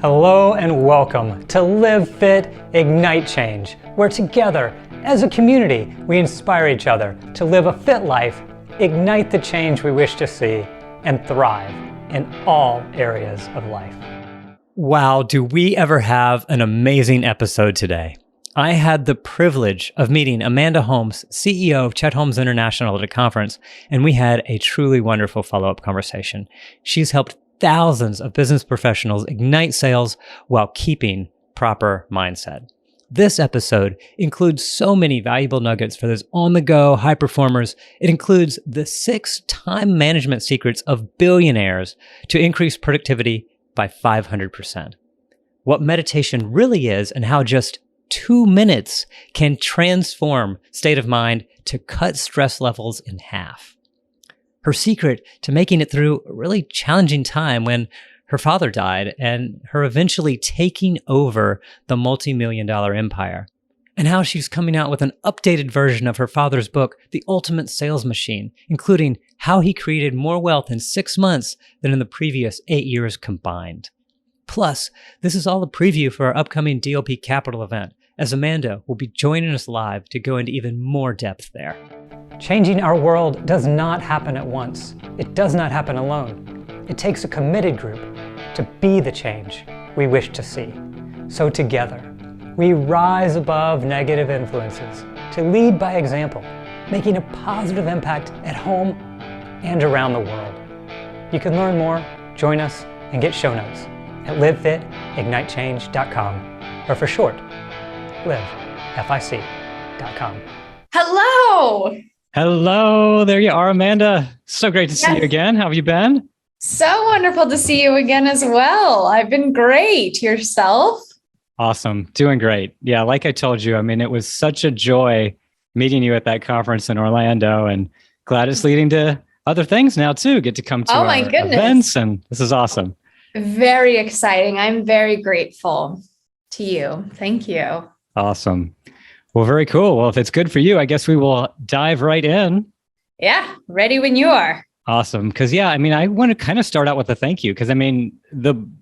Hello and welcome to Live Fit, Ignite Change, where together, as a community, we inspire each other to live a fit life, ignite the change we wish to see, and thrive in all areas of life. Wow, do we ever have an amazing episode today. I had the privilege of meeting Amanda Holmes, CEO of Chet Holmes International, at a conference, and we had a truly wonderful follow-up conversation. She's helped thousands of business professionals ignite sales while keeping proper mindset. This episode includes so many valuable nuggets for those on-the-go high performers. It includes the 6 time management secrets of billionaires to increase productivity by 500%. What meditation really is and how just 2 minutes can transform state of mind to cut stress levels in half. Her secret to making it through a really challenging time when her father died and her eventually taking over the multi-million-dollar empire, and how she's coming out with an updated version of her father's book, The Ultimate Sales Machine, including how he created more wealth in 6 months than in the previous 8 years combined. Plus, this is all a preview for our upcoming DLP Capital event, as Amanda will be joining us live to go into even more depth there. Changing our world does not happen at once. It does not happen alone. It takes a committed group to be the change we wish to see. So together, we rise above negative influences to lead by example, making a positive impact at home and around the world. You can learn more, join us, and get show notes at livefitignitechange.com, or for short, livefic.com. Hello! Hello, there you are, Amanda. So great to see you again. How have you been? So wonderful to see you again as well. I've been great. Yourself? Awesome. Doing great. Yeah, like I told you, it was such a joy meeting you at that conference in Orlando, and glad it's leading to other things now too. Get to come to our events, and this is awesome. Very exciting. I'm very grateful to you. Thank you. Awesome. Well, very cool. Well, if it's good for you, I guess we will dive right in. Yeah, ready when you are. Awesome. Because I want to kind of start out with a thank you. Because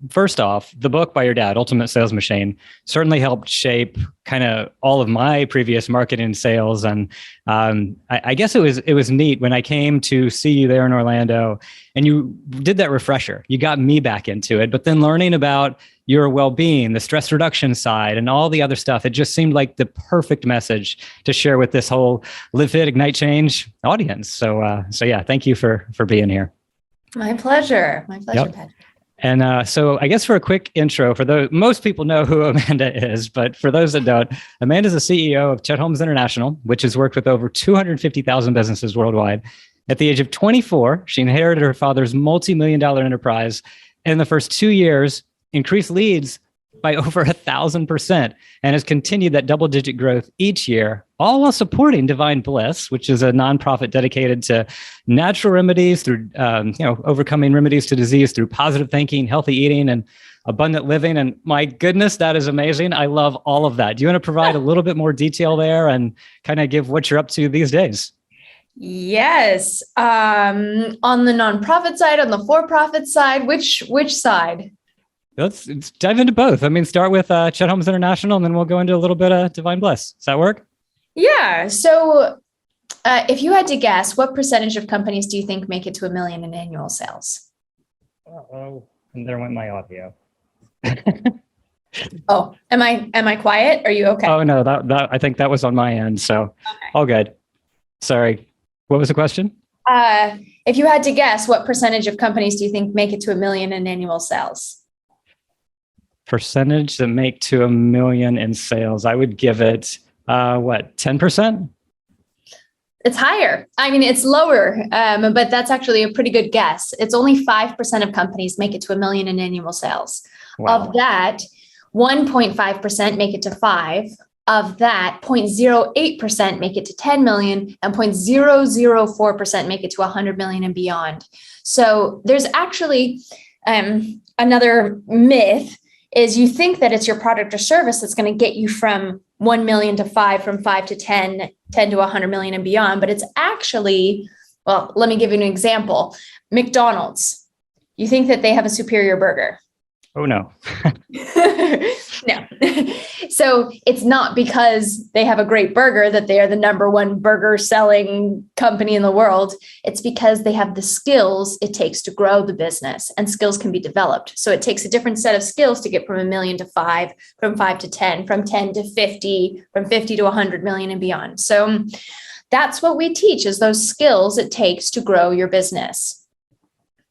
first off, the book by your dad, Ultimate Sales Machine, certainly helped shape kind of all of my previous marketing and sales. And I guess it was neat when I came to see you there in Orlando, and you did that refresher. You got me back into it. But then learning about your well-being, the stress reduction side, and all the other stuff, it just seemed like the perfect message to share with this whole Live Fit, Ignite Change audience. So yeah, thank you for being here. My pleasure. My pleasure, Yep. Patrick. And so I guess for a quick intro, for those, most people know who Amanda is, but for those that don't, Amanda is the CEO of Chet Holmes International, which has worked with over 250,000 businesses worldwide. At the age of 24, she inherited her father's multi-million-dollar enterprise. And in the first 2 years, increased leads by over 1,000% and has continued that double-digit growth each year, all while supporting Divine Bliss, which is a nonprofit dedicated to natural remedies through, overcoming remedies to disease through positive thinking, healthy eating, and abundant living. And my goodness, that is amazing. I love all of that. Do you want to provide a little bit more detail there and kind of give what you're up to these days? Yes. On the nonprofit side, on the for-profit side, which side? Let's dive into both. Start with Chet Holmes International, and then we'll go into a little bit of Divine Bliss. Does that work? Yeah. So if you had to guess, what percentage of companies do you think make it to $1 million in annual sales? Oh, and there went my audio. Oh, am I quiet? Are you okay? Oh, no, that I think that was on my end. So Okay. all good. Sorry. What was the question? If you had to guess, what percentage of companies do you think make it to $1 million in annual sales? Percentage that make to $1 million in sales. I would give it, 10%? It's higher. It's lower, but that's actually a pretty good guess. It's only 5% of companies make it to $1 million in annual sales. Wow. Of that, 1.5% make it to 5. Of that, 0.08% make it to 10 million, and 0.004% make it to 100 million and beyond. So there's actually another myth is you think that it's your product or service that's going to get you from 1 million to 5, from 5 to 10, 10 to 100 million and beyond. But it's actually, well, let me give you an example. McDonald's, you think that they have a superior burger. Oh, no. No. So it's not because they have a great burger that they are the number one burger selling company in the world. It's because they have the skills it takes to grow the business, and skills can be developed. So it takes a different set of skills to get from 1 million to 5, from 5 to 10, from 10 to 50, from 50 to 100 million and beyond. So that's what we teach, is those skills it takes to grow your business.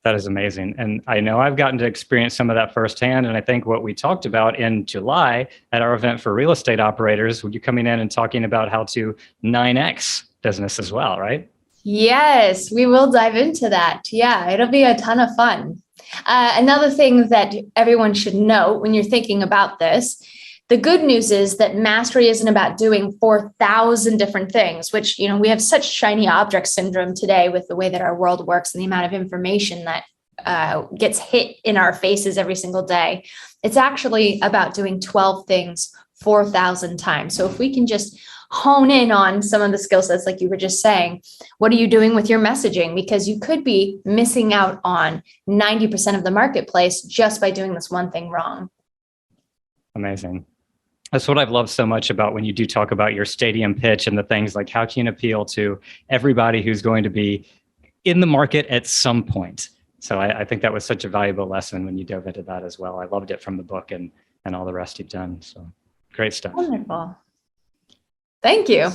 That is amazing. And I know I've gotten to experience some of that firsthand. And I think what we talked about in July at our event for real estate operators, you coming in and talking about how to 9X business as well, right? Yes, we will dive into that. Yeah, it'll be a ton of fun. Another thing that everyone should know when you're thinking about this, the good news is that mastery isn't about doing 4,000 different things, which, we have such shiny object syndrome today with the way that our world works and the amount of information that gets hit in our faces every single day. It's actually about doing 12 things 4,000 times. So if we can just hone in on some of the skill sets, like you were just saying, what are you doing with your messaging? Because you could be missing out on 90% of the marketplace just by doing this one thing wrong. Amazing. That's what I've loved so much about when you do talk about your stadium pitch and the things like how can you appeal to everybody who's going to be in the market at some point. So I think that was such a valuable lesson when you dove into that as well. I loved it from the book and all the rest you've done. So great stuff. Wonderful. Thank you.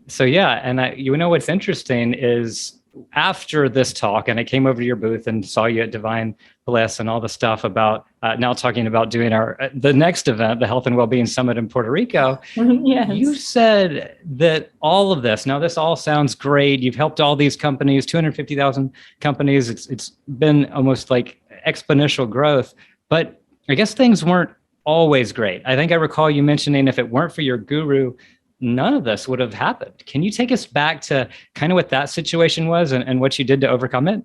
So yeah, and what's interesting is after this talk, and I came over to your booth and saw you at Divine Bliss and all the stuff about now talking about doing the next event, the Health and Wellbeing Summit in Puerto Rico. Yes. You said that all of this, now this all sounds great. You've helped all these companies, 250,000 companies. It's been almost like exponential growth, but I guess things weren't always great. I think I recall you mentioning if it weren't for your guru, none of this would have happened. Can you take us back to kind of what that situation was and what you did to overcome it?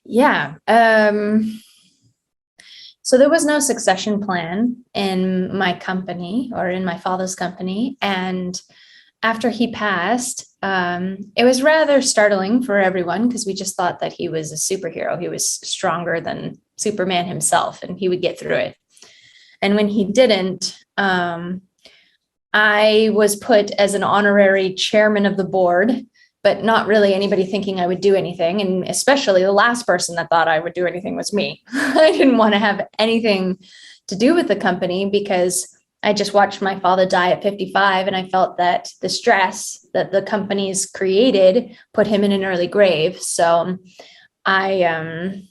Yeah. So there was no succession plan in my company or in my father's company. And after he passed, it was rather startling for everyone because we just thought that he was a superhero. He was stronger than Superman himself and he would get through it. And when he didn't, I was put as an honorary chairman of the board, but not really anybody thinking I would do anything. And especially the last person that thought I would do anything was me. I didn't want to have anything to do with the company because I just watched my father die at 55. And I felt that the stress that the companies created put him in an early grave. So I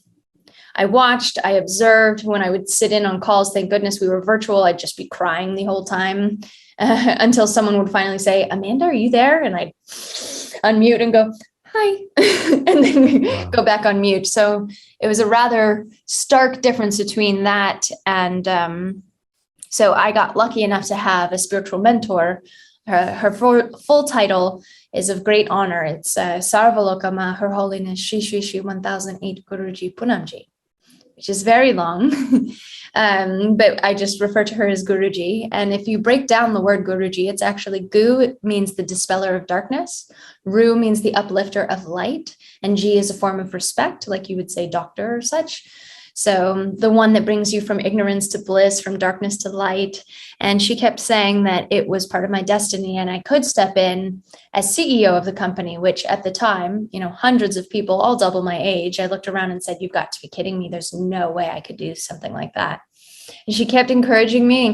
watched, I observed. When I would sit in on calls, thank goodness we were virtual, I'd just be crying the whole time. Until someone would finally say, Amanda, are you there? And I'd unmute and go, hi, and then go back on mute. So it was a rather stark difference between that. And so I got lucky enough to have a spiritual mentor. Her full title is of great honor. It's Sarvalokama, Her Holiness Shri Shri Shri 1008 Guruji Punamji, which is very long. But I just refer to her as Guruji. And if you break down the word Guruji, it's actually Gu, it means the dispeller of darkness. Ru means the uplifter of light. And Ji is a form of respect, like you would say doctor or such. So the one that brings you from ignorance to bliss, from darkness to light. And she kept saying that it was part of my destiny and I could step in as CEO of the company, which at the time, hundreds of people, all double my age. I looked around and said, you've got to be kidding me. There's no way I could do something like that. And she kept encouraging me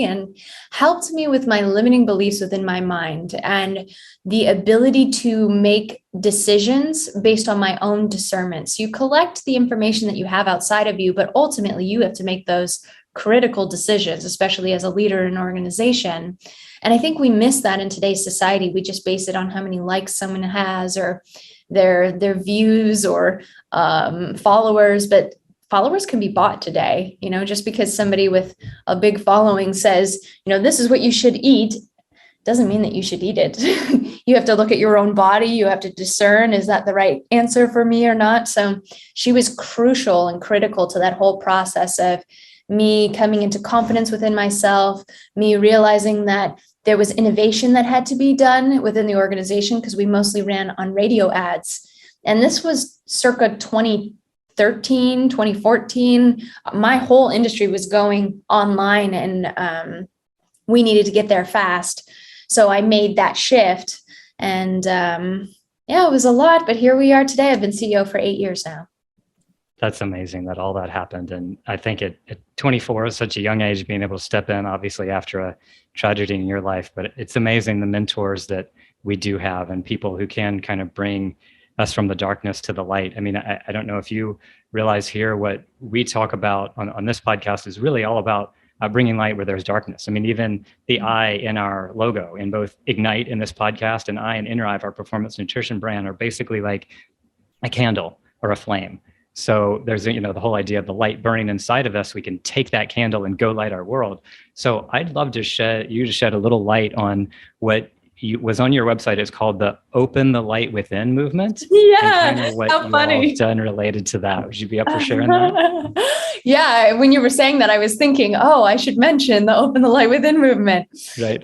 and helped me with my limiting beliefs within my mind and the ability to make decisions based on my own discernment. So you collect the information that you have outside of you, but ultimately you have to make those critical decisions, especially as a leader in an organization. And I think we miss that in today's society. We just base it on how many likes someone has or their views or followers, but followers can be bought today. Just because somebody with a big following says, this is what you should eat, doesn't mean that you should eat it. You have to look at your own body. You have to discern, is that the right answer for me or not? So she was crucial and critical to that whole process of me coming into confidence within myself, me realizing that there was innovation that had to be done within the organization because we mostly ran on radio ads. And this was circa 20 2013, 2014, my whole industry was going online, and we needed to get there fast. So I made that shift, and yeah, it was a lot, but here we are today. I've been CEO for 8 years now. That's amazing that all that happened. And I think at 24 is such a young age, being able to step in, obviously after a tragedy in your life, but it's amazing the mentors that we do have and people who can kind of bring us from the darkness to the light. I mean, I don't know if you realize here what we talk about on this podcast is really all about bringing light where there's darkness. I mean, even the I in our logo, in both Ignite in this podcast and I in InnerIve, our performance nutrition brand, are basically like a candle or a flame. So there's, the whole idea of the light burning inside of us. We can take that candle and go light our world. So I'd love to shed a little light on what was on your website. It's called the Open the Light Within movement. Yeah, and kind of what how funny. You've done related to that. Would you be up for sharing that? Yeah, when you were saying that, I was thinking, I should mention the Open the Light Within movement. Right.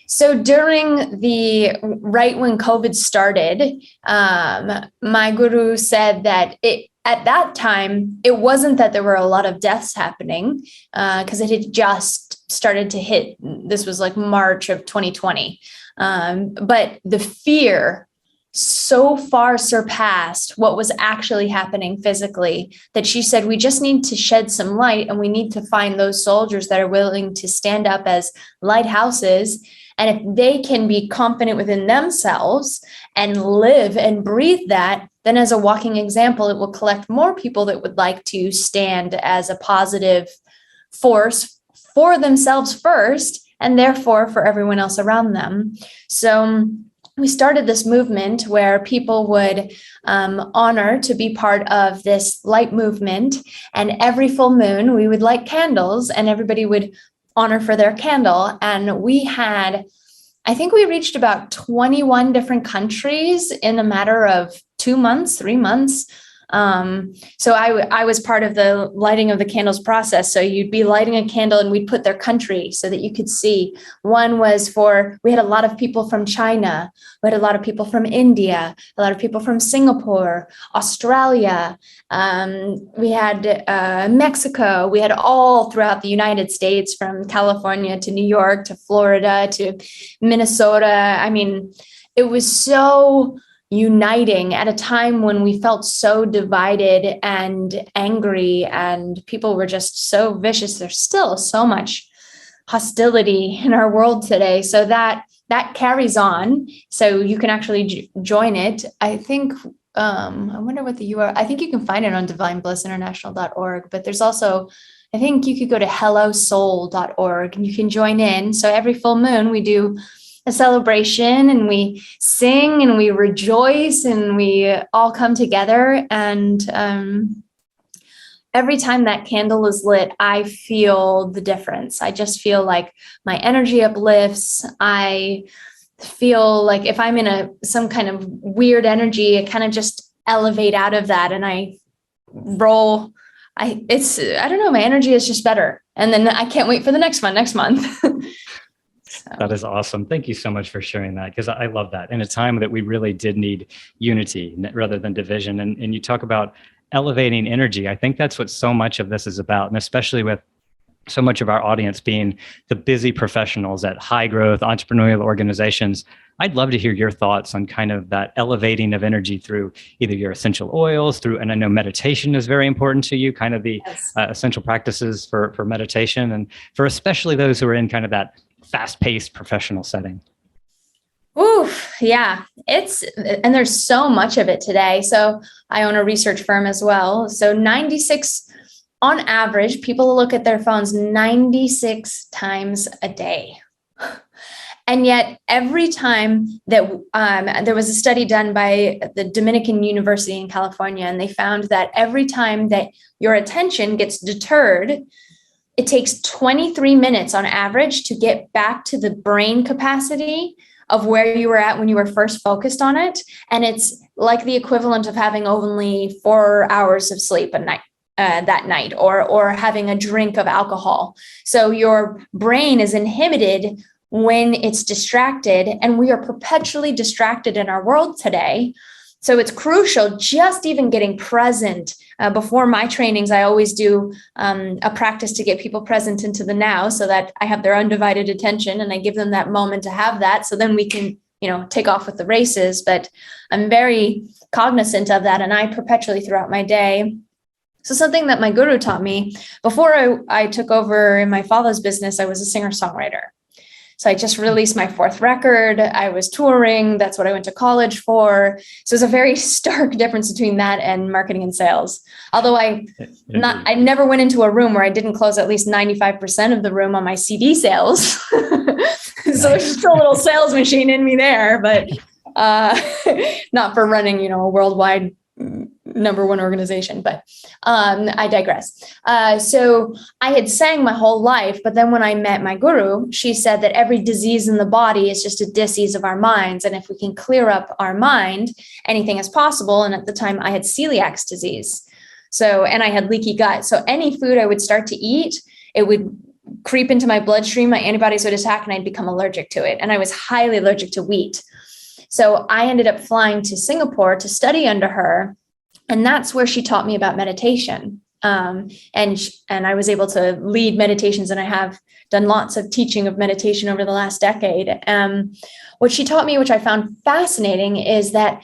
So during right when COVID started, my guru said that at that time, it wasn't that there were a lot of deaths happening, because it had just started to hit. This was like March of 2020. But the fear so far surpassed what was actually happening physically that she said, we just need to shed some light, and we need to find those soldiers that are willing to stand up as lighthouses. And if they can be confident within themselves and live and breathe that, then as a walking example, it will collect more people that would like to stand as a positive force for themselves first, and therefore for everyone else around them. So we started this movement where people would honor to be part of this light movement. And every full moon, we would light candles and everybody would honor for their candle. And I think we reached about 21 different countries in a matter of 2 months, 3 months. So I was part of the lighting of the candles process. So you'd be lighting a candle and we'd put their country so that you could see. One was we had a lot of people from China. We had a lot of people from India, a lot of people from Singapore, Australia. We had Mexico. We had all throughout the United States, from California to New York to Florida to Minnesota. I mean, it was so uniting at a time when we felt so divided and angry, and people were just so vicious. There's still so much hostility in our world today. So that carries on. So you can actually join it. I think, I wonder what the URL, I think you can find it on divineblissinternational.org, but there's also, I think you could go to hellosoul.org and you can join in. So every full moon we do a celebration and we sing and we rejoice and we all come together. And every time that candle is lit, I feel the difference. I just feel like my energy uplifts. I feel like if I'm in some kind of weird energy, I kind of just elevate out of that and I roll. I don't know, my energy is just better. And then I can't wait for the next one next month. So. That is awesome. Thank you so much for sharing that, because I love that. In a time that we really did need unity rather than division. And you talk about elevating energy. I think that's what so much of this is about. And especially with so much of our audience being the busy professionals at high growth entrepreneurial organizations, I'd love to hear your thoughts on kind of that elevating of energy through either your essential oils, and I know meditation is very important to you, kind of the essential practices for meditation, and for especially those who are in kind of that fast-paced professional setting. Oof, yeah, and there's so much of it today. So I own a research firm as well. So 96, on average, people look at their phones 96 times a day. And yet every time that there was a study done by the Dominican University in California, and they found that every time that your attention gets deterred, it takes 23 minutes on average to get back to the brain capacity of where you were at when you were first focused on it. And it's like the equivalent of having only 4 hours of sleep a night. That night, or having a drink of alcohol. So your brain is inhibited when it's distracted, and we are perpetually distracted in our world today. So it's crucial just even getting present. Before my trainings, I always do a practice to get people present into the now so that I have their undivided attention and I give them that moment to have that. So then we can, take off with the races. But I'm very cognizant of that. And I perpetually throughout my day. So something that my guru taught me before I took over in my father's business, I was a singer-songwriter. So I just released my 4th record. I was touring. That's what I went to college for. So it's a very stark difference between that and marketing and sales. Although I never went into a room where I didn't close at least 95% of the room on my CD sales. So there's just a little sales machine in me there, but not for running, a worldwide #1 organization, but I digress. So I had sang my whole life, but then when I met my guru, she said that every disease in the body is just a disease of our minds. And if we can clear up our mind, anything is possible. And at the time I had celiac disease. And I had leaky gut. So any food I would start to eat, it would creep into my bloodstream, my antibodies would attack, and I'd become allergic to it. And I was highly allergic to wheat. So I ended up flying to Singapore to study under her. And that's where she taught me about meditation. And I was able to lead meditations, and I have done lots of teaching of meditation over the last decade. What she taught me, which I found fascinating, is that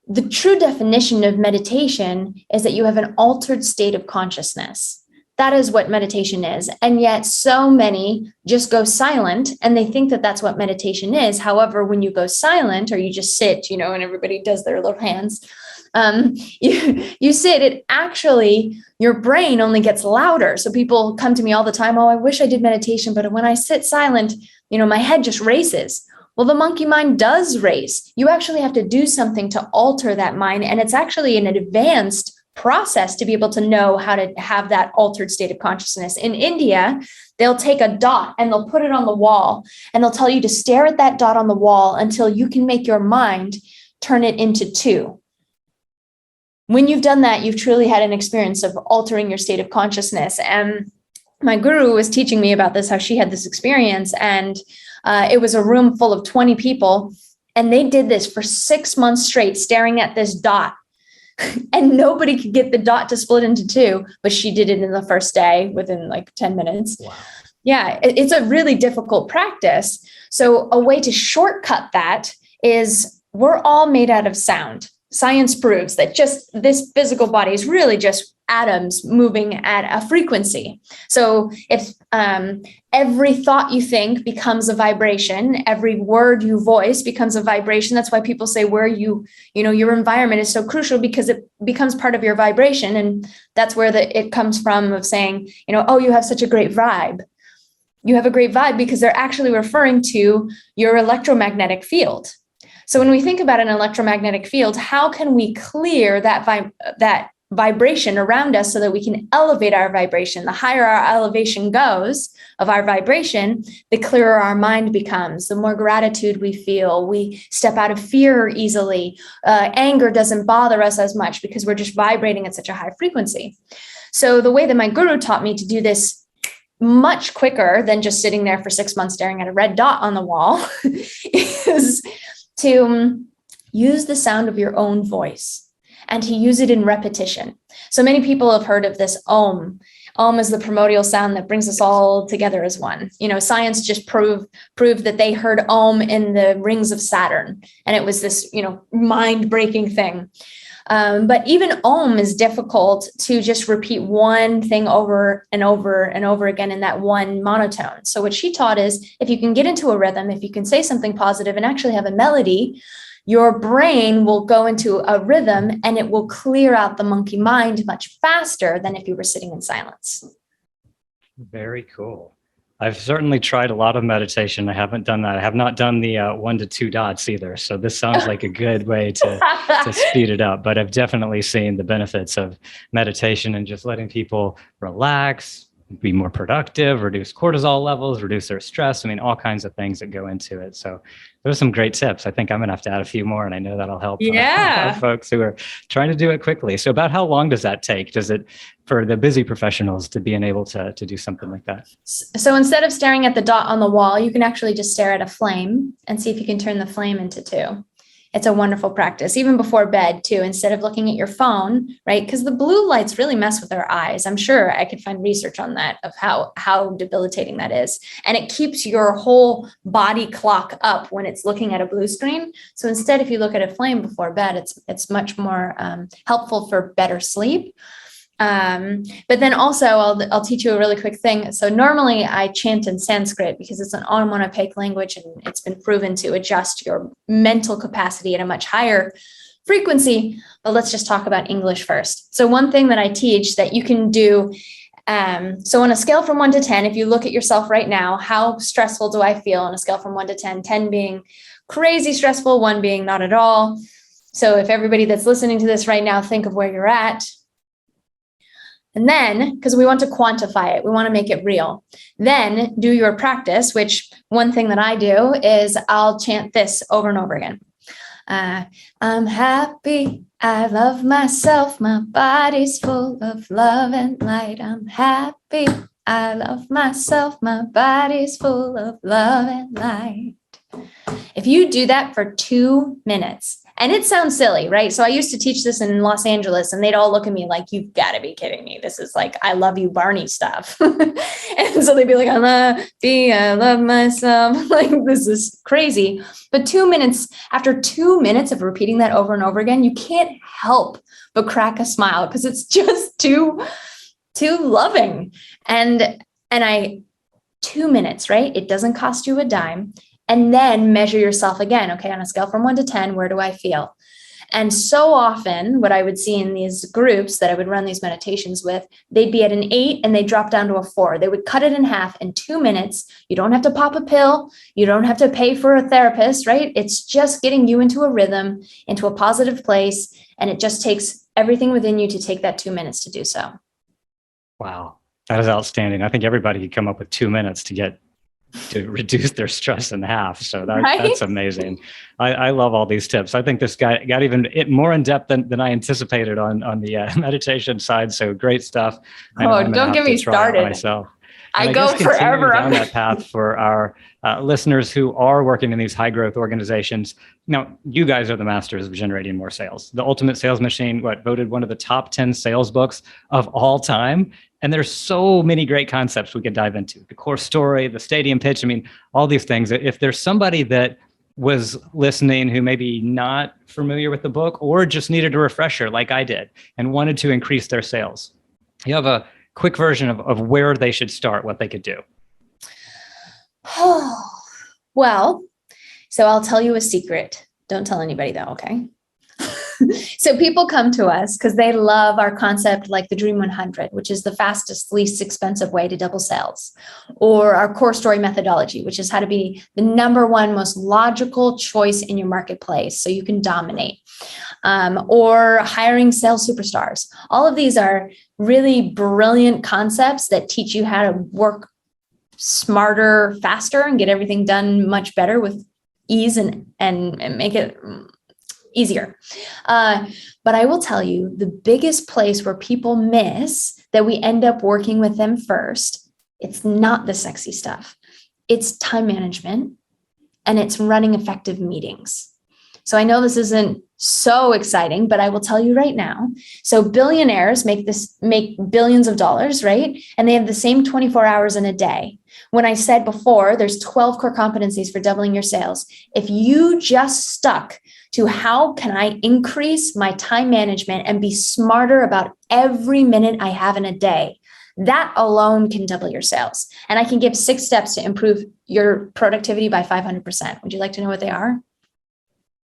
the true definition of meditation is that you have an altered state of consciousness. That is what meditation is. And yet so many just go silent and they think that that's what meditation is. However, when you go silent or you just sit, and everybody does their little hands, you sit, it actually, your brain only gets louder. So people come to me all the time, oh, I wish I did meditation, but when I sit silent, my head just races. Well, the monkey mind does race. You actually have to do something to alter that mind. And it's actually an advanced process to be able to know how to have that altered state of consciousness. In India, they'll take a dot and they'll put it on the wall, and they'll tell you to stare at that dot on the wall until you can make your mind turn it into 2. When you've done that, you've truly had an experience of altering your state of consciousness. And my guru was teaching me about this, how she had this experience. And it was a room full of 20 people. And they did this for 6 months straight, staring at this dot. And nobody could get the dot to split into 2, but she did it in the first day within like 10 minutes. Wow. Yeah, it's a really difficult practice. So a way to shortcut that is we're all made out of sound. Science proves that just this physical body is really just atoms moving at a frequency. So if every thought you think becomes a vibration, every word you voice becomes a vibration. That's why people say where your environment is so crucial, because it becomes part of your vibration. And that's where it comes from, of saying, oh, you have such a great vibe. You have a great vibe because they're actually referring to your electromagnetic field. So when we think about an electromagnetic field, how can we clear that vibration around us so that we can elevate our vibration? The higher our elevation goes of our vibration, the clearer our mind becomes, the more gratitude we feel. We step out of fear easily. Anger doesn't bother us as much because we're just vibrating at such a high frequency. So the way that my guru taught me to do this much quicker than just sitting there for 6 months staring at a red dot on the wall is to use the sound of your own voice and to use it in repetition. So many people have heard of this Om. Om is the primordial sound that brings us all together as one. Science just proved that they heard Om in the rings of Saturn. And it was this, mind-breaking thing. But even Om is difficult to just repeat one thing over and over and over again in that one monotone. So what she taught is if you can get into a rhythm, if you can say something positive and actually have a melody, your brain will go into a rhythm and it will clear out the monkey mind much faster than if you were sitting in silence. Very cool. I've certainly tried a lot of meditation. I haven't done that. I have not done the 1 to 2 dots either. So this sounds like a good way to speed it up. But I've definitely seen the benefits of meditation and just letting people relax, be more productive, reduce cortisol levels, reduce their stress. I mean, all kinds of things that go into it. So those are some great tips. I think I'm going to have to add a few more, and I know that'll help our folks who are trying to do it quickly. So about how long does that take? Does it, for the busy professionals, to being able to do something like that? So instead of staring at the dot on the wall, you can actually just stare at a flame and see if you can turn the flame into 2. It's a wonderful practice, even before bed too, instead of looking at your phone, right? Because the blue lights really mess with our eyes. I'm sure I could find research on that of how debilitating that is. And it keeps your whole body clock up when it's looking at a blue screen. So instead, if you look at a flame before bed, it's much more helpful for better sleep. But then also I'll teach you a really quick thing. So normally I chant in Sanskrit because it's an onomatopoeic language and it's been proven to adjust your mental capacity at a much higher frequency. But let's just talk about English first. So one thing that I teach that you can do, so on a scale from 1 to 10, if you look at yourself right now, how stressful do I feel on a scale from 1 to 10, 10 being crazy stressful, 1 being not at all. So if everybody that's listening to this right now, think of where you're at. And then, because we want to quantify it, we want to make it real. Then do your practice, which one thing that I do is I'll chant this over and over again. I'm happy, I love myself, my body's full of love and light. I'm happy, I love myself, my body's full of love and light. If you do that for 2 minutes, and it sounds silly, right? So I used to teach this in Los Angeles and they'd all look at me like, you've got to be kidding me. This is like, I love you, Barney stuff. And so they'd be like, I love myself. Like, this is crazy. But 2 minutes, after 2 minutes of repeating that over and over again, you can't help but crack a smile because it's just too loving. And 2 minutes, right? It doesn't cost you a dime. And then measure yourself again. Okay, on a scale from 1 to 10, where do I feel? And so often what I would see in these groups that I would run these meditations with, they'd be at an 8 and they'd drop down to a 4. They would cut it in half in 2 minutes. You don't have to pop a pill. You don't have to pay for a therapist, right? It's just getting you into a rhythm, into a positive place. And it just takes everything within you to take that 2 minutes to do so. Wow, that is outstanding. I think everybody could come up with 2 minutes to reduce their stress in half. So that's amazing. I love all these tips. I think this got even more in depth than I anticipated on the meditation side. So great stuff. Don't get me started. Myself. I go forever down that path for our listeners who are working in these high growth organizations. Now, you guys are the masters of generating more sales. The Ultimate Sales Machine, voted one of the top 10 sales books of all time. And there's so many great concepts we could dive into. The core story, the stadium pitch. I mean, all these things. If there's somebody that was listening who maybe not familiar with the book or just needed a refresher like I did and wanted to increase their sales, you have a quick version of where they should start, what they could do. Well, so I'll tell you a secret. Don't tell anybody though, okay? So people come to us because they love our concept like the Dream 100, which is the fastest, least expensive way to double sales, or our core story methodology, which is how to be the number one most logical choice in your marketplace so you can dominate, or hiring sales superstars. All of these are really brilliant concepts that teach you how to work smarter, faster, and get everything done much better with ease and make it easier. But I will tell you, the biggest place where people miss that we end up working with them first, it's not the sexy stuff. It's time management and it's running effective meetings. So I know this isn't so exciting, but I will tell you right now. So billionaires make billions of dollars, right? And they have the same 24 hours in a day. When I said before, there's 12 core competencies for doubling your sales. If you just stuck to how can I increase my time management and be smarter about every minute I have in a day, that alone can double your sales. And I can give 6 steps to improve your productivity by 500%. Would you like to know what they are?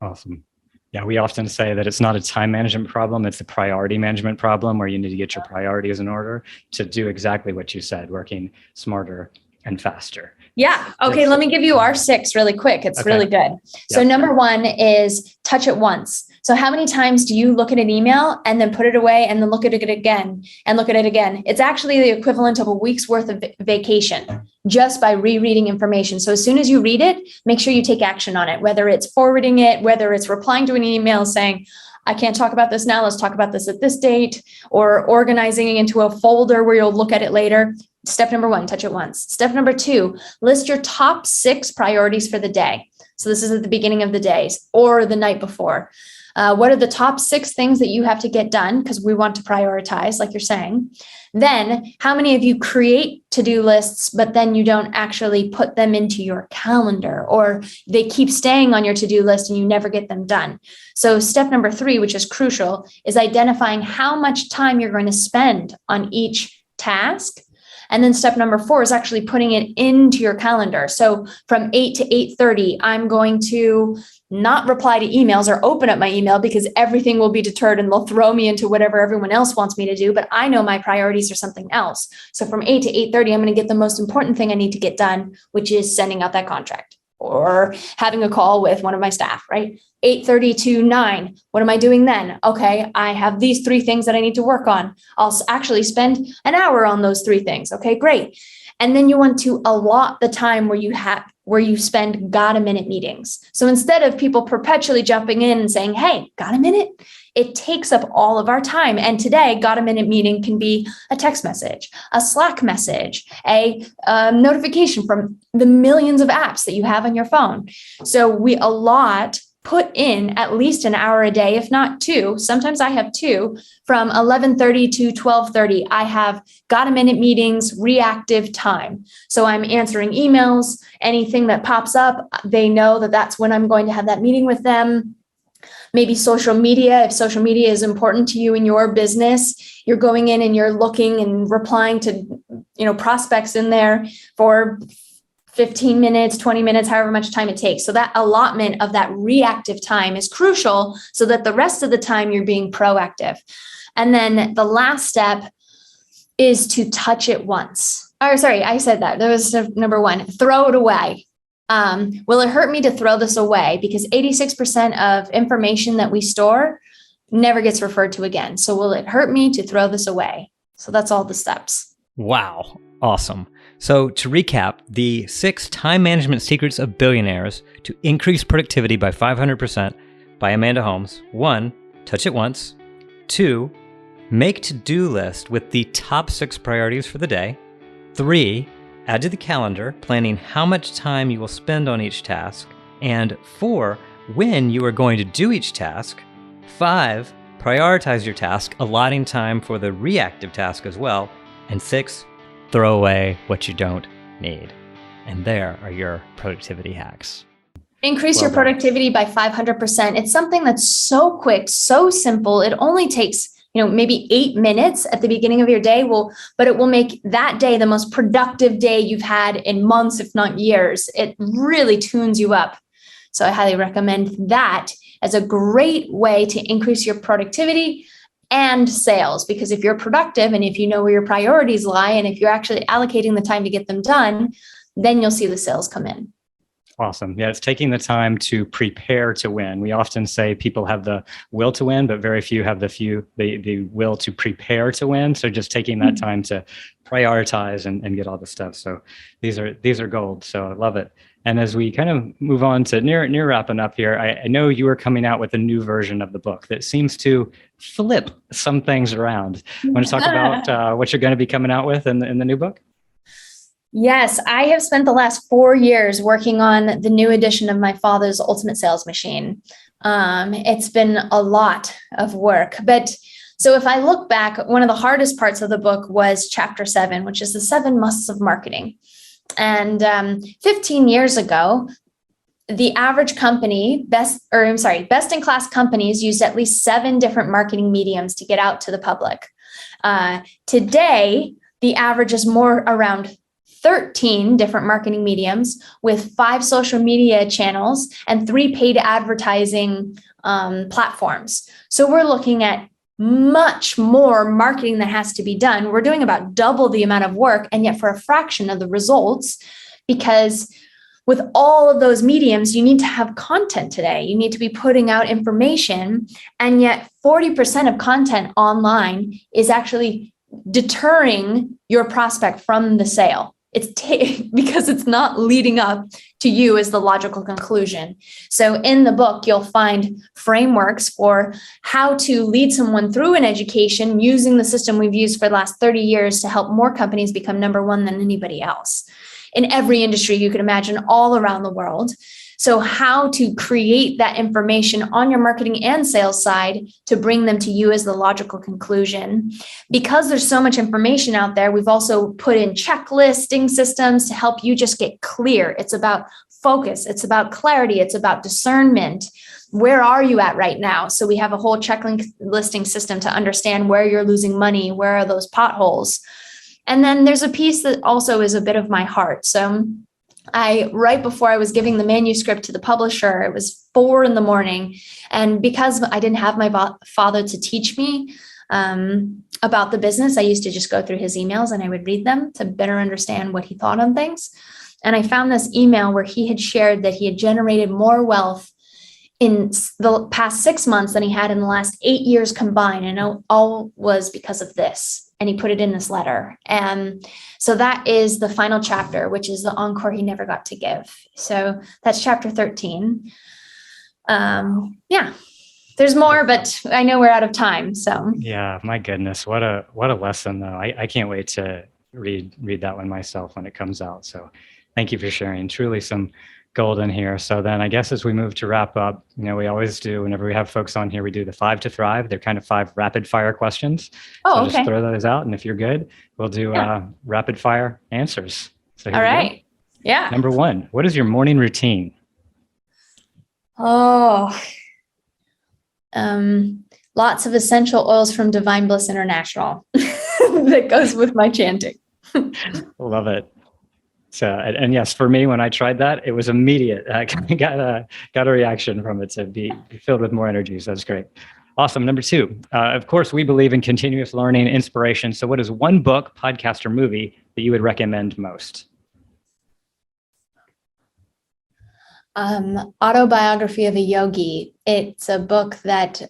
Awesome. Yeah, we often say that it's not a time management problem, it's a priority management problem where you need to get your priorities in order to do exactly what you said, working smarter and faster. Yeah. Okay. Let me give you our 6 really quick. It's really good. So number 1 is touch it once. So how many times do you look at an email and then put it away and then look at it again and look at it again? It's actually the equivalent of a week's worth of vacation just by rereading information. So as soon as you read it, make sure you take action on it, whether it's forwarding it, whether it's replying to an email saying, I can't talk about this now, let's talk about this at this date, or organizing it into a folder where you'll look at it later. Step number 1, touch it once. Step number 2, list your top 6 priorities for the day. So this is at the beginning of the day or the night before. What are the top 6 things that you have to get done? Because we want to prioritize, like you're saying. Then how many of you create to-do lists, but then you don't actually put them into your calendar, or they keep staying on your to-do list and you never get them done? So step number 3, which is crucial, is identifying how much time you're going to spend on each task. And then step number 4 is actually putting it into your calendar. So from 8 to 8:30, I'm going to not reply to emails or open up my email because everything will be deterred and they'll throw me into whatever everyone else wants me to do. But I know my priorities are something else. So from 8 to 8:30, I'm going to get the most important thing I need to get done, which is sending out that contract or having a call with one of my staff, right? 8:30 to 9. What am I doing then? Okay, I have these 3 things that I need to work on. I'll actually spend an hour on those 3 things. Okay, great. And then you want to allot the time where you spend got a minute meetings. So instead of people perpetually jumping in and saying, hey, got a minute? It takes up all of our time. And today, got a minute meeting can be a text message, a Slack message, a notification from the millions of apps that you have on your phone. So we put in at least an hour a day, if not 2. Sometimes I have 2. From 11:30 to 12:30, I have got a minute meetings, reactive time. So I'm answering emails, anything that pops up, they know that that's when I'm going to have that meeting with them. Maybe social media, if social media is important to you in your business, you're going in and you're looking and replying to, prospects in there for 15 minutes, 20 minutes, however much time it takes. So that allotment of that reactive time is crucial so that the rest of the time you're being proactive. And then the last step is to touch it once. Oh, sorry, I said that. That was number 1. Throw it away. Will it hurt me to throw this away? Because 86% of information that we store never gets referred to again. So will it hurt me to throw this away? So that's all the steps. Wow. Awesome. So to recap, the 6 time management secrets of billionaires to increase productivity by 500% by Amanda Holmes. 1, touch it once. 2, make to-do list with the top 6 priorities for the day. 3, add to the calendar, planning how much time you will spend on each task. And 4, when you are going to do each task. 5, prioritize your task, allotting time for the reactive task as well. And 6, throw away what you don't need. And there are your productivity hacks. Increase your productivity by 500%. It's something that's so quick, so simple. It only takes, maybe 8 minutes at the beginning of your day, but it will make that day the most productive day you've had in months, if not years. It really tunes you up. So I highly recommend that as a great way to increase your productivity and sales, because if you're productive and if you know where your priorities lie, and if you're actually allocating the time to get them done, then you'll see the sales come in. Awesome. Yeah, it's taking the time to prepare to win. We often say people have the will to win, but very few have the will to prepare to win. So just taking that time to prioritize and get all the stuff. So these are gold. So I love it. And as we kind of move on to near wrapping up here, I know you are coming out with a new version of the book that seems to flip some things around. Want to talk about what you're going to be coming out with in the new book? Yes, I have spent the last 4 years working on the new edition of my father's Ultimate Sales Machine. It's been a lot of work, but so if I look back, one of the hardest parts of the book was chapter 7, which is the 7 musts of marketing. And 15 years ago, the average company, best-in-class companies used at least 7 different marketing mediums to get out to the public. Today, the average is more around 13 different marketing mediums with 5 social media channels and 3 paid advertising platforms. So we're looking at much more marketing that has to be done. We're doing about double the amount of work, and yet for a fraction of the results, because with all of those mediums, you need to have content today. You need to be putting out information, and yet 40% of content online is actually deterring your prospect from the sale. Because it's not leading up to you as the logical conclusion. So in the book, you'll find frameworks for how to lead someone through an education using the system we've used for the last 30 years to help more companies become number 1 than anybody else in every industry you can imagine all around the world. So how to create that information on your marketing and sales side to bring them to you as the logical conclusion. Because there's so much information out there, we've also put in checklisting systems to help you just get clear. It's about focus. It's about clarity. It's about discernment. Where are you at right now? So we have a whole checklisting system to understand where you're losing money. Where are those potholes? And then there's a piece that also is a bit of my heart. So right before I was giving the manuscript to the publisher, it was 4 a.m. And because I didn't have my father to teach me about the business, I used to just go through his emails and I would read them to better understand what he thought on things. And I found this email where he had shared that he had generated more wealth in the past 6 months than he had in the last 8 years combined. And all was because of this. And he put it in this letter. And so that is the final chapter, which is the encore he never got to give. So that's chapter 13. Yeah, there's more, but I know we're out of time. So yeah, my goodness, what a lesson though. I can't wait to read that one myself when it comes out. So thank you for sharing. Truly some gold in here. So then I guess as we move to wrap up, we always do, whenever we have folks on here, we do the 5 to Thrive. They're kind of 5 rapid fire questions. Oh, so just throw those out. And if you're good, we'll do rapid fire answers. So all right. Yeah. Number 1, what is your morning routine? Oh, lots of essential oils from Divine Bliss International that goes with my chanting. Love it. So, and yes, for me, when I tried that, it was immediate. I got a reaction from it to be filled with more energy. So that's great. Awesome. Number 2, of course, we believe in continuous learning, inspiration. So what is one book, podcast, or movie that you would recommend most? Autobiography of a Yogi. It's a book that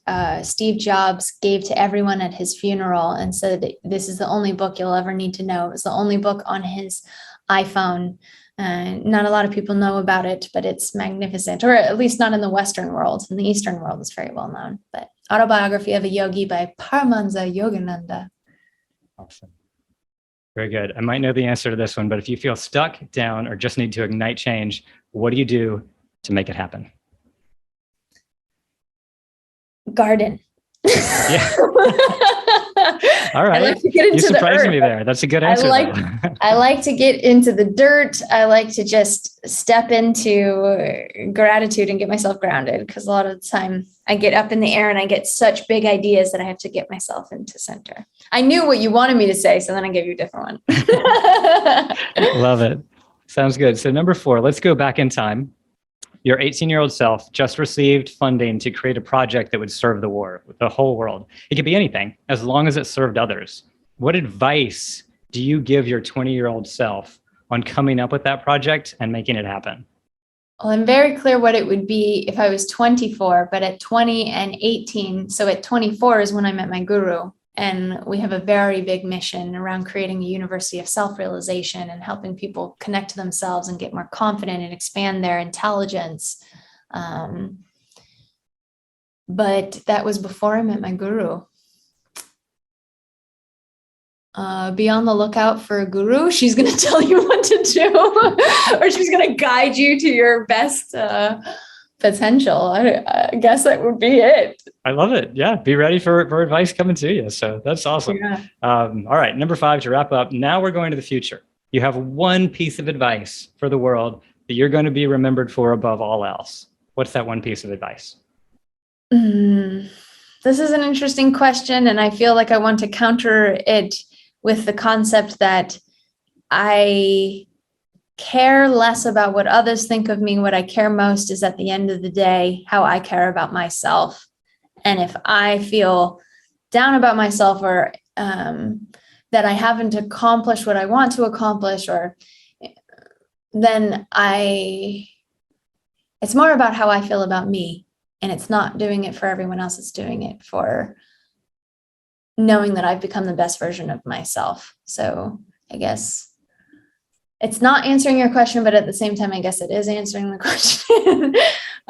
Steve Jobs gave to everyone at his funeral and said, this is the only book you'll ever need to know. It was the only book on his iPhone. Not a lot of people know about it, but it's magnificent, or at least not in the Western world. In the Eastern world, it's very well known. But Autobiography of a Yogi by Paramahansa Yogananda. Awesome. Very good. I might know the answer to this one, but if you feel stuck, down, or just need to ignite change, what do you do to make it happen? Garden. Yeah. All right. I like to get into you surprised the me there. That's a good answer. I like to get into the dirt. I like to just step into gratitude and get myself grounded, because a lot of the time I get up in the air and I get such big ideas that I have to get myself into center. I knew what you wanted me to say, so then I gave you a different one. Love it. Sounds good. So number 4, let's go back in time. Your 18-year-old self just received funding to create a project that would serve the whole world. It could be anything, as long as it served others. What advice do you give your 20-year-old self on coming up with that project and making it happen? Well, I'm very clear what it would be if I was 24, but at 20 and 18, so at 24 is when I met my guru. And we have a very big mission around creating a university of self-realization and helping people connect to themselves and get more confident and expand their intelligence. But that was before I met my guru. Be on the lookout for a guru. She's going to tell you what to do, or she's going to guide you to your best potential. I guess that would be it. I love it. Yeah. Be ready for advice coming to you. So that's awesome. Yeah. All right. Number 5, to wrap up. Now we're going to the future. You have one piece of advice for the world that you're going to be remembered for above all else. What's that one piece of advice? This is an interesting question. And I feel like I want to counter it with the concept that I care less about what others think of me. What I care most is, at the end of the day, how I care about myself. And if I feel down about myself, or that I haven't accomplished what I want to accomplish, or then it's more about how I feel about me. And it's not doing it for everyone else. It's doing it for knowing that I've become the best version of myself. So I guess it's not answering your question, but at the same time, I guess it is answering the question.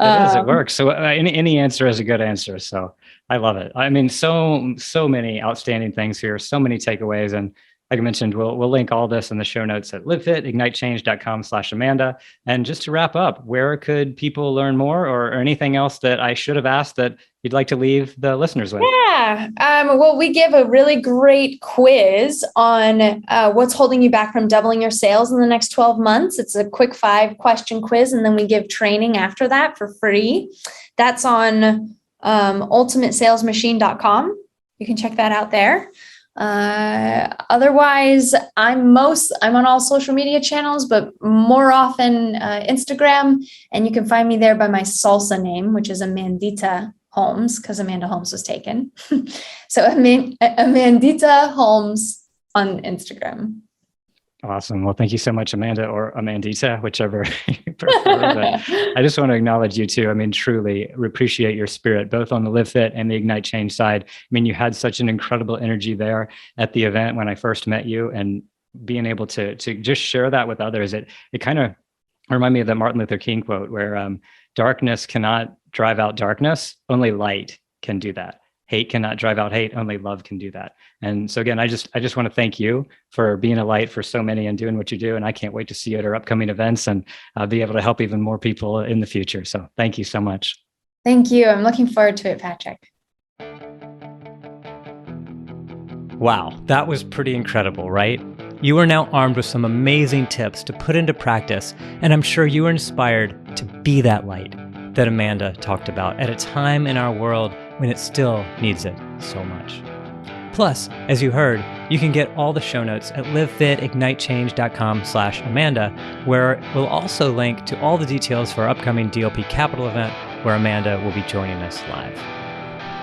It works. So any answer is a good answer. So I love it. I mean, so many outstanding things here, so many takeaways. And like I mentioned, we'll link all this in the show notes at livefitignitechange.com/Amanda. And just to wrap up, where could people learn more, or anything else that I should have asked that you'd like to leave the listeners with? Yeah. Well, we give a really great quiz on what's holding you back from doubling your sales in the next 12 months. It's a quick 5-question quiz, and then we give training after that for free. That's on ultimatesalesmachine.com. You can check that out there. Otherwise, I'm on all social media channels, but more often Instagram, and you can find me there by my salsa name, which is Amandita Holmes, because Amanda Holmes was taken. So Amandita Holmes on Instagram. Awesome. Well, thank you so much, Amanda, or Amandita, whichever you prefer. But I just want to acknowledge you too. I mean, truly appreciate your spirit, both on the Live Fit and the Ignite Change side. I mean, you had such an incredible energy there at the event when I first met you, and being able to just share that with others. It kind of reminded me of the Martin Luther King quote, where darkness cannot drive out darkness, only light can do that. Hate cannot drive out hate, only love can do that. And so again, I just want to thank you for being a light for so many and doing what you do. And I can't wait to see you at our upcoming events and be able to help even more people in the future. So thank you so much. Thank you. I'm looking forward to it, Patrick. Wow, that was pretty incredible, right? You are now armed with some amazing tips to put into practice, and I'm sure you are inspired to be that light that Amanda talked about at a time in our world when it still needs it so much. Plus, as you heard, you can get all the show notes at livefitignitechange.com/Amanda, where we'll also link to all the details for our upcoming DLP Capital event, where Amanda will be joining us live.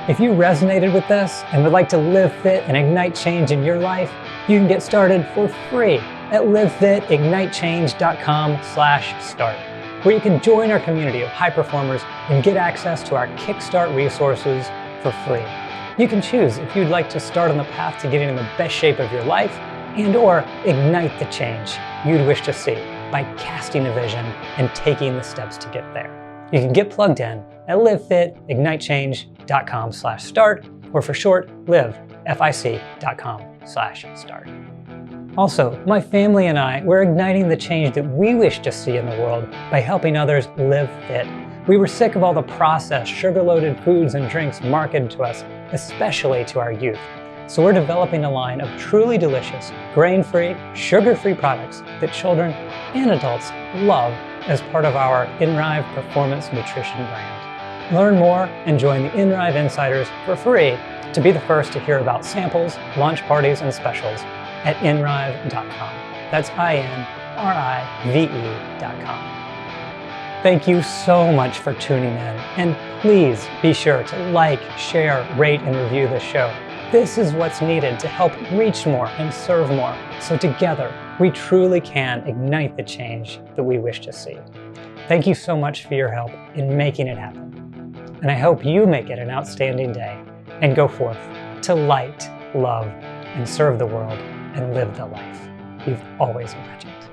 If you resonated with this and would like to live fit and ignite change in your life, you can get started for free at livefitignitechange.com/start, where you can join our community of high performers and get access to our Kickstart resources for free. You can choose if you'd like to start on the path to getting in the best shape of your life and/or ignite the change you'd wish to see by casting a vision and taking the steps to get there. You can get plugged in at livefitignitechange.com/start, or for short, livefic.com/start. Also, my family and I, we're igniting the change that we wish to see in the world by helping others live fit. We were sick of all the processed, sugar-loaded foods and drinks marketed to us, especially to our youth. So we're developing a line of truly delicious, grain-free, sugar-free products that children and adults love as part of our InRive Performance Nutrition brand. Learn more and join the InRive Insiders for free to be the first to hear about samples, launch parties, and specials at inrive.com. That's INRIVE.com. Thank you so much for tuning in, and please be sure to like, share, rate, and review this show. This is what's needed to help reach more and serve more, so together we truly can ignite the change that we wish to see. Thank you so much for your help in making it happen. And I hope you make it an outstanding day and go forth to light, love, and serve the world and live the life you've always imagined.